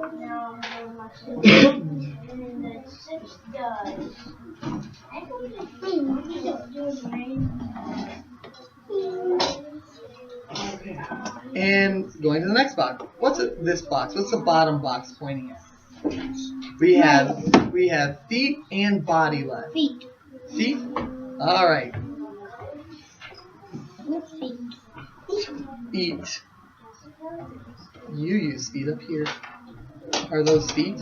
Now and then the 6 does. Okay. And going to the next box. What's this box? What's the bottom box pointing at? We have feet and body left. Feet. Feet? All right. Feet. Feet. You use feet up here. Are those feet?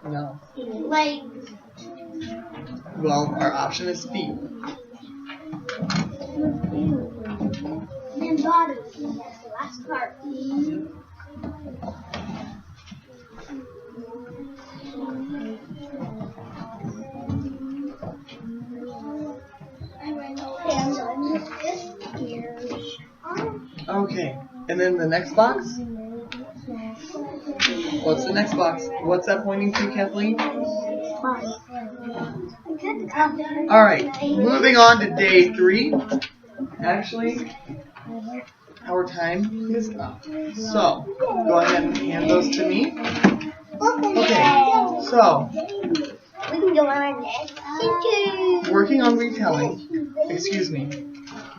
No. Like. Well, our option is feet. And body. That's the last part. Okay. And then the next box? What's the next box? What's that pointing to, Kathleen? Alright, moving on to day 3. Actually, our time is up. So, go ahead and hand those to me. Okay, so, We can go on next. working on retelling. Excuse me.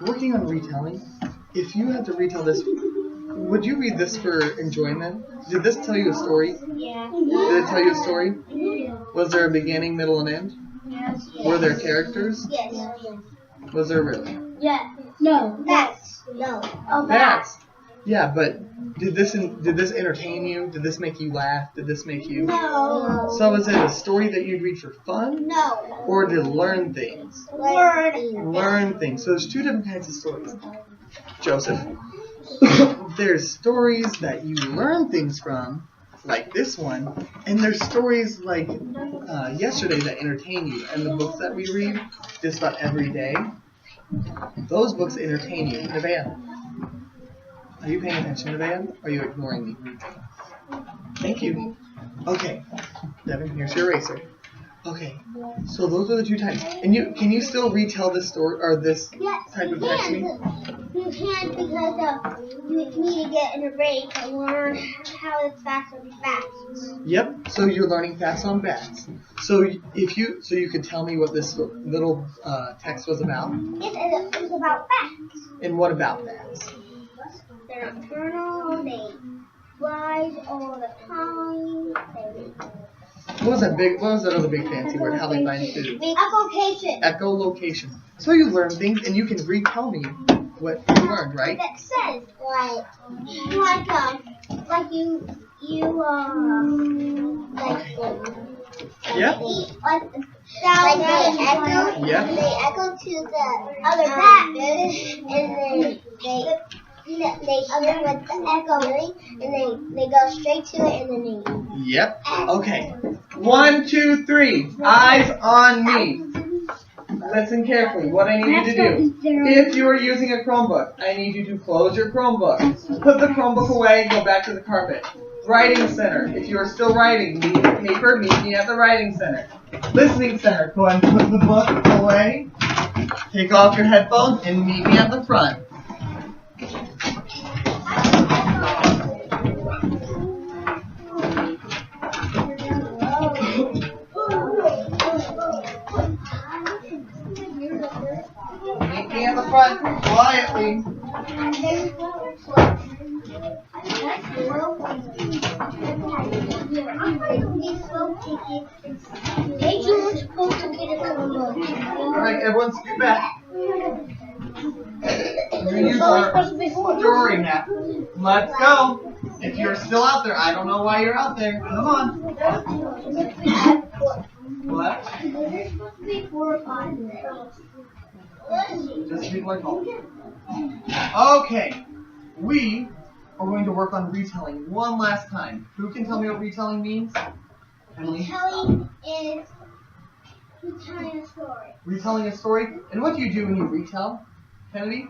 Working on retelling. If you had to retell this, would you read this for enjoyment? Did this tell you a story? Yeah. Did it tell you a story? Was there a beginning, middle, and end? Yes. Were there characters? Yes. Was there really? Yeah. No. That's no. Oh, Bats. Yeah, but did this entertain you? Did this make you laugh? Did this make you? No. So is it a story that you'd read for fun? No. Or to learn things? Learn things. So there's 2 different kinds of stories. Joseph. There's stories that you learn things from, like this one, and there's stories like yesterday that entertain you, and the books that we read just about every day, those books entertain you. Nevaeh, are you paying attention, Nevaeh? Or are you ignoring me? Thank you. Okay, Devin, here's your eraser. Okay, so those are the 2 types. And can you still retell this story or this type of text to me? You can't because you need to get in a break and learn how the facts are facts. Yep. So you're learning facts on bats. So you could tell me what this little text was about. It was about facts. And what about bats? They're nocturnal. They fly all the time. What was that other big fancy word? How they find food? Echolocation. Echolocation. So you learn things and you can retell me what you learned, right? That says like you Yep. Like they echo. Yep. They echo to the other bat, and then they other with the echo, and they go straight to it, and then they. Yep. Okay. 1, 2, 3. Eyes on me. Listen carefully. What I need you to do. If you are using a Chromebook, I need you to close your Chromebook. Put the Chromebook away and go back to the carpet. Writing center. If you are still writing, need paper, meet me at the writing center. Listening center. Go ahead and put the book away. Take off your headphones and meet me at the front. Meet me at the front quietly. Alright, everyone scoot back. We're going to use our story map. Let's go. If you're still out there, I don't know why you're out there. Come on. What? Just read like all. Okay. We are going to work on retelling one last time. Who can tell me what retelling means? Emily? Retelling is retelling a story. Retelling a story? And what do you do when you retell, Kennedy?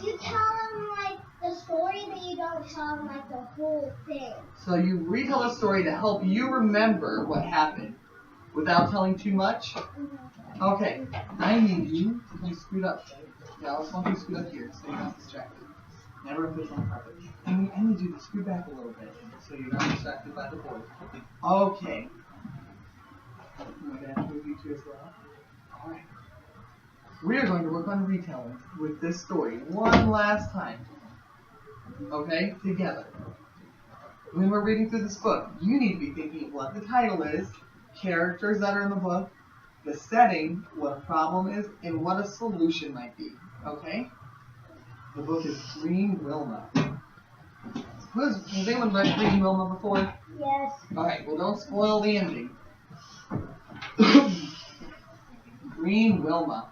You tell them like the story, but you don't tell them like the whole thing. So you retell a story to help you remember what happened without telling too much? Okay, I need you to come scoot up. Yeah, let's want you to scoot up here so you're not distracted. Never put on the carpet. And need you to scoot back a little bit so you're not distracted by the board. Okay. I'm going to have to move you two as well. Alright. We are going to work on retelling with this story one last time. Okay? Together. When we're reading through this book, you need to be thinking of what the title is, characters that are in the book, the setting, what a problem is, and what a solution might be. Okay? The book is Green Wilma. Has anyone read Green Wilma before? Yes. Alright, well don't spoil the ending. Green Wilma.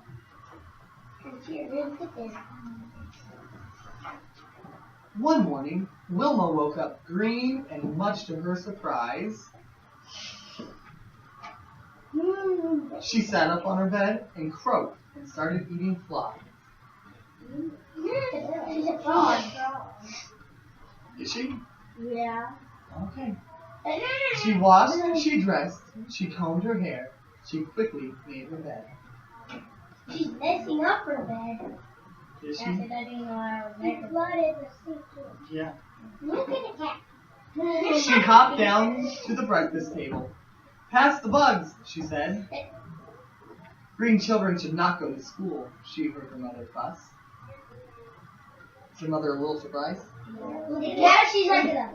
One morning, Wilma woke up green and much to her surprise, she sat up on her bed and croaked and started eating flies. She's a frog. Is she? Yeah. Okay. She washed, she dressed, she combed her hair, she quickly made her bed. She's messing up her bed. Is she? I didn't know I was making flooded the seat. Yeah. Look at the cat. She hopped down to the breakfast table. Pass the bugs, she said. Green children should not go to school, she heard her mother fuss. Is your mother a little surprised? The cat, she's like that.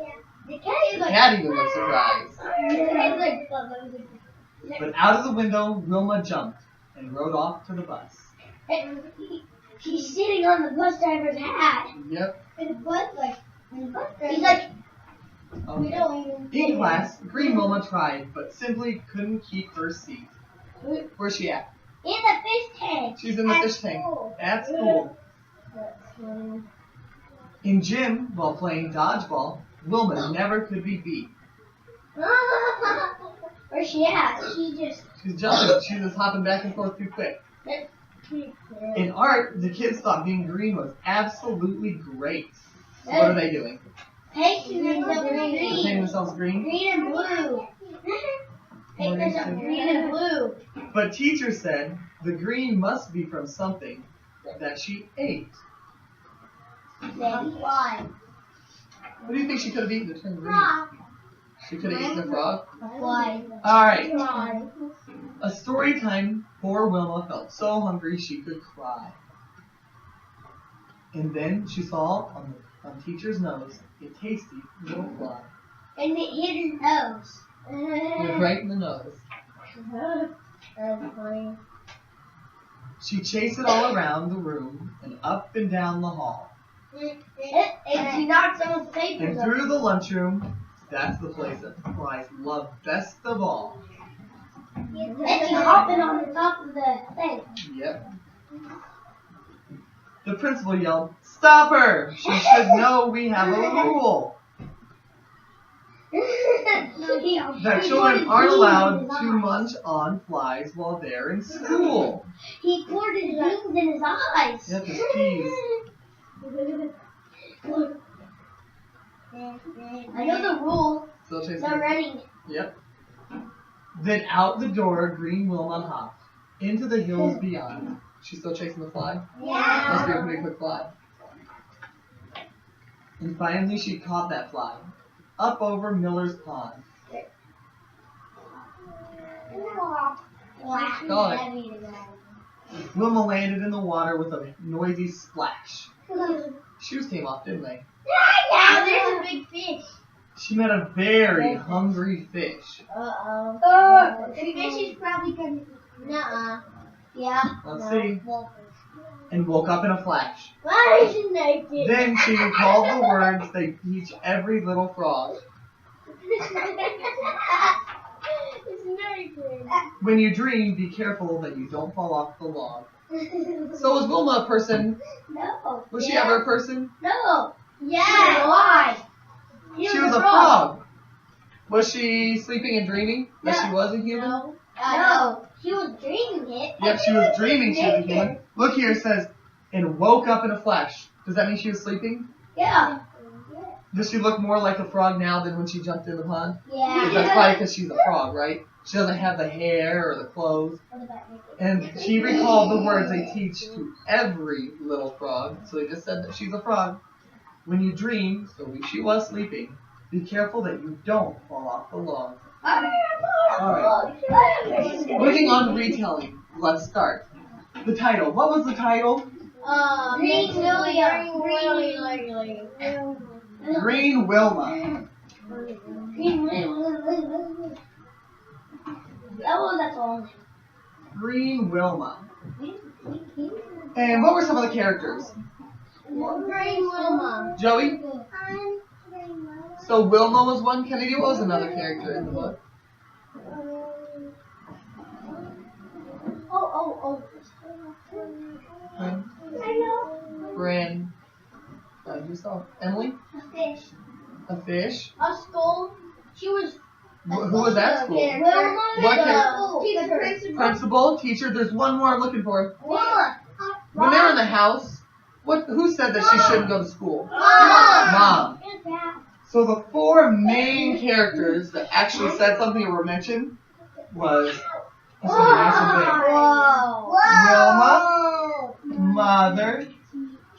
The cat is like. Cat even looks surprised. The cat is like. But out of the window, Wilma jumped and rode off to the bus. He's sitting on the bus driver's hat. Yep. And the bus like. He's like. We Okay. don't even. In class, Green Wilma tried, but simply couldn't keep her seat. Where's she at? In the fish tank. She's in the fish tank. At school. In gym, while playing dodgeball, Wilma never could be beat. Where's she at? She's jumping. She's just hopping back and forth too quick. In art, the kids thought being green was absolutely great. So what are they doing? Painting themselves They're painting green. themselves green. Green and blue. Paint themselves green and blue. But teacher said the green must be from something that she ate. Why? What do you think she could have eaten to turn green? She could have eaten a frog? Why? Alright. A story time, poor Wilma felt so hungry she could cry. And then she saw on teacher's nose a tasty little fly. And it hit her nose. Right in the nose. That's funny. She chased it all around the room and up and down the hall. And she knocked some of the papers And up. through the lunchroom, that's the place that flies love best of all. And she's hopping on the top of the thing. Yep. The principal yelled, "Stop her! She should know we have a rule that children aren't allowed to munch on flies while they're in school." He poured his beans in his eyes. Yep, his peas. I know the rule. Still chasing They're running. Yep. Then out the door, Green Wilma hopped into the hills beyond. She's still chasing the fly? Must be a pretty quick fly. And finally she caught that fly. Up over Miller's Pond. Got it. Wilma landed in the water with a noisy splash. Shoes came off, didn't they? Yeah, there's a big fish. She met a very hungry fish. The fish is probably gonna. Nuh-uh. Yeah. Let's see. And woke up in a flash. Why is it naked? Then she recalled the words they teach every little frog. It's naked. When you dream, be careful that you don't fall off the log. So was Wilma a person? No. Was she ever a person? No. Yeah. Why? She was a frog. Was she sleeping and dreaming that she was a human? No. No. She was dreaming it. Yep, she was dreaming she was a human. Look here, it says, and woke up in a flash. Does that mean she was sleeping? Yeah. Does she look more like a frog now than when she jumped in the pond? Yeah. That's probably because she's a frog, right? She doesn't have the hair or the clothes. And she recalled the words they teach to every little frog. So they just said that she's a frog. When you dream, so she was sleeping, be careful that you don't fall off the log. Alright. Working on retelling. Let's start. The title. What was the title? Green William. Green Wilma. That's all. Green Wilma. And what were some of the characters? Green Wilma. Joey? So Wilma was one. Kennedy, what was another character in the book? Oh. Bran. You saw Emily? A fish. A fish. A skull. She was. Who was at school? Wilma. What Teacher. Principal, teacher. There's one more I'm looking for. Wilma. When they were in the house, who said that she shouldn't go to school? Mom. So the four main characters that actually said something or were mentioned was Wilma, Mother,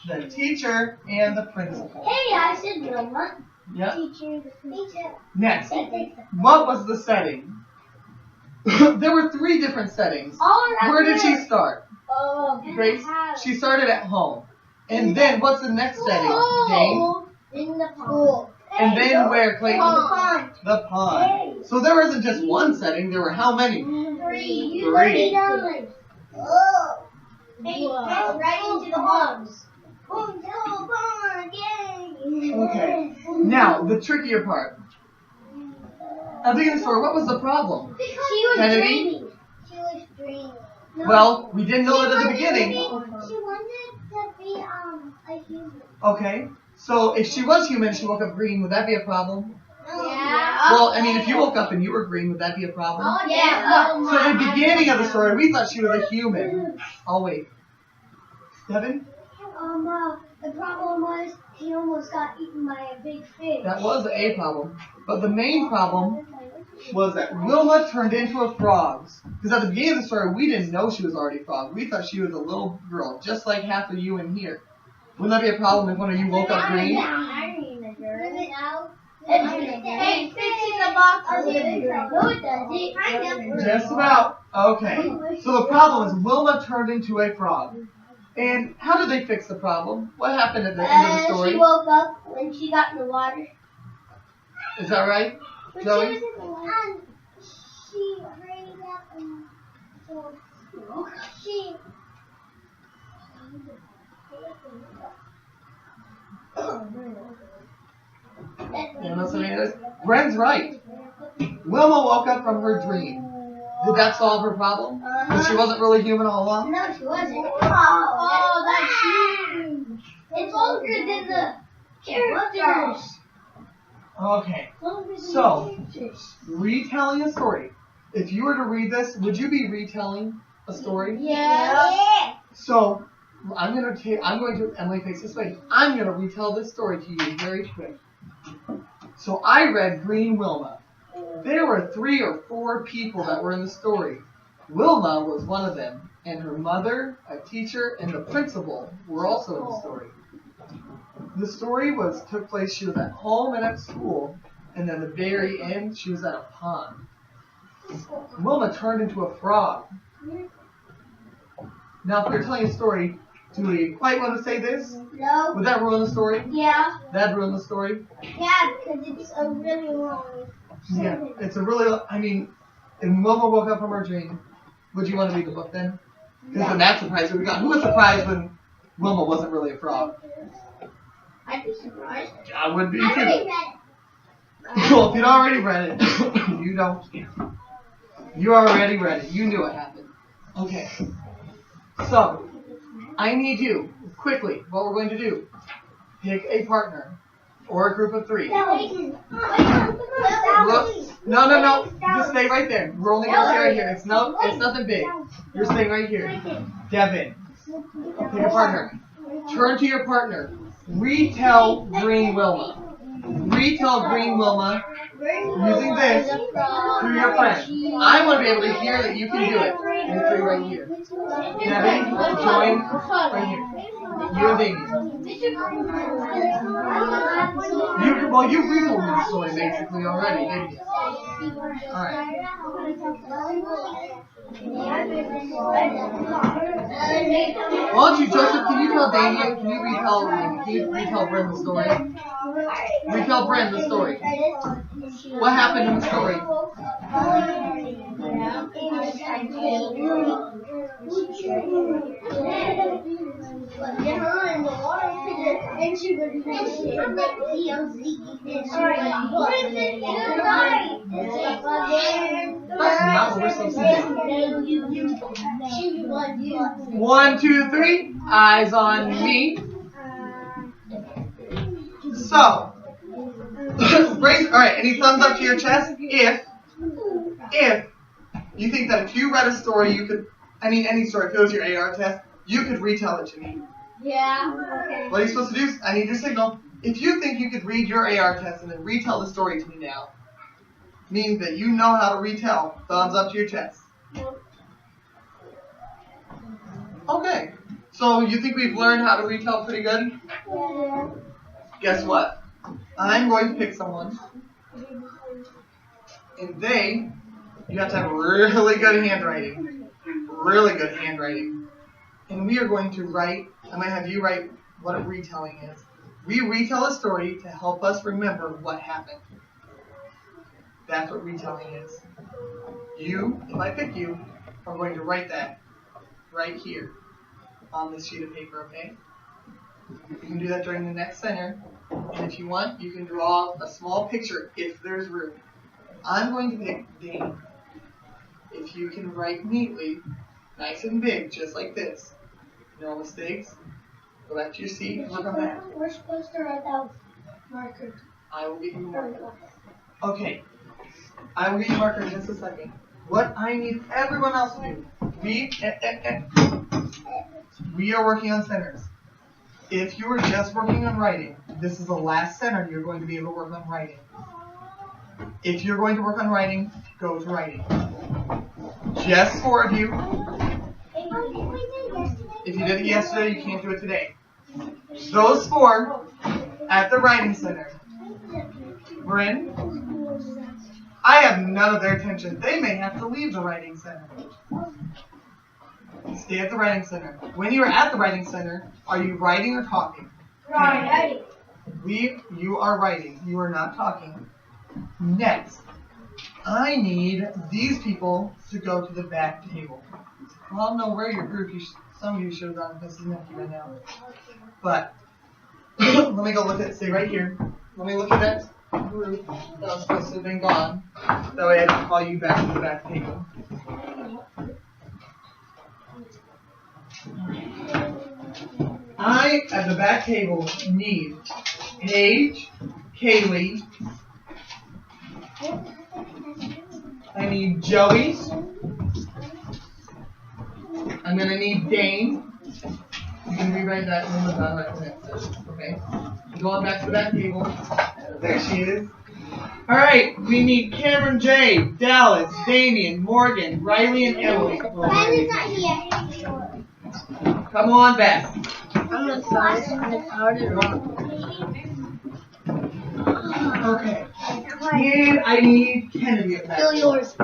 the teacher, and the principal. Hey, I said Wilma. Yep. Teacher. Next, what was the setting? There were 3 different settings. Where did she start? Grace? She started at home. And then what's the next setting? Jane? In the pool. And then where, Clayton? Pond. The pond. So there wasn't just one setting. There were how many? 3. 3. Right into the ponds. Okay. Now, the trickier part. At the beginning of the story, what was the problem? She was Kennedy? dreaming. Well, we didn't know it at the beginning. She wanted to be a human. Okay. So if she was human, she woke up green, would that be a problem? Yeah. Well, I mean, if you woke up and you were green, would that be a problem? Yeah. So at the beginning of the story, we thought she was a human. I'll wait. Devin? The problem was he almost got eaten by a big fish. That was a problem. But the main problem was that Wilma turned into a frog. Because at the beginning of the story, we didn't know she was already a frog. We thought she was a little girl, just like half of you in here. Wouldn't that be a problem if one of you woke up green? Hey, fixing the box. No, it doesn't. Just about. Okay. So the problem is Wilma turned into a frog. And how did they fix the problem? What happened at the end of the story? She woke up when she got in the water. Is that right, Joey? She raised up and she. Bren's right. Wilma woke up from her dream. Did that solve her problem? Because she wasn't really human all along? No, she wasn't. Oh, that's huge. It's longer than the characters. Okay. So, retelling a story. If you were to read this, would you be retelling a story? Yeah. So, Emily takes this way. I'm going to retell this story to you very quick. So I read Green Wilma. There were 3 or 4 people that were in the story. Wilma was one of them, and her mother, a teacher, and the principal were also in the story. The story took place, she was at home and at school, and at the very end, she was at a pond. Wilma turned into a frog. Now, if we're telling a story, do we quite want to say this? No. Would that ruin the story? Yeah. That'd ruin the story? Yeah, because it's a really long. Yeah, it's a really, if Wilma woke up from her dream, would you want to read the book then? Because then that's surprised we got. Who was surprised when Wilma wasn't really a frog? I'd be surprised. I would be too. I already read it. Well, if you'd already read it, you don't. You already read it. You knew what happened. Okay. So, I need you, quickly, what we're going to do, pick a partner, or a group of 3. Look. No. Just stay right there. We're only going to stay right here. It's nothing big. You're staying right here. Devin, pick a partner. Turn to your partner. Retell Green Wilma. Retell Green Wilma using this to your friend. I want to be able to hear that you can do it. And three right here. Kevin, join right here. You and Davey. You retold the story basically already, didn't you? Alright. Why don't you, Joseph, can you tell Damien, can you retell Bren the story? Retell Bren the story. What happened in the story? That's not what we're supposed to do. 1, 2, 3. Eyes on me. So, alright, any thumbs up to your chest? If you think that if you read a story, you could, any story, if it was your AR test, you could retell it to me. Yeah. Okay. What are you supposed to do? I need your signal. If you think you could read your AR test and then retell the story to me now, means that you know how to retell. Thumbs up to your chest. Okay. So you think we've learned how to retell pretty good? Yeah. Guess what? I'm going to pick someone. And you have to have really good handwriting. Really good handwriting. And we are going to write, I'm going to have you write what a retelling is. We retell a story to help us remember what happened. That's what retelling is. You, if I pick you, are going to write that right here on this sheet of paper, okay? You can do that during the next center. And if you want, you can draw a small picture if there's room. I'm going to pick Dane. If you can write neatly, nice and big, just like this. No mistakes. Go back to your seat and look on that. We're supposed to write out marker. I will get you a marker. Okay. I will get you a marker in just a second. What I need everyone else to do, we are working on centers. If you are just working on writing, this is the last center you're going to be able to work on writing. If you're going to work on writing, go to writing. Just 4 of you. If you did it yesterday, you can't do it today. Those 4 at the writing center. Bryn, I have none of their attention. They may have to leave the writing center. Stay at the writing center. When you are at the writing center, are you writing or talking? Writing. You are writing. You are not talking. Next, I need these people to go to the back table. I don't know where your group, some of you should have gone because it's empty right now. But, let me go look at, stay right here. Let me look at that group that was supposed to have been gone. That way I can call you back to the back table. I, at the back table, need Paige, Kaylee, I need Joey, I'm going to need Dane. You can rewrite that in the bottom right next to it, okay? Going back to the back table. There she is. Alright, we need Cameron J, Dallas, Damien, Morgan, Riley, and Emily. Riley's not here. Come on back. I'm gonna try it. Okay. And I need Kennedy up back. Still yours.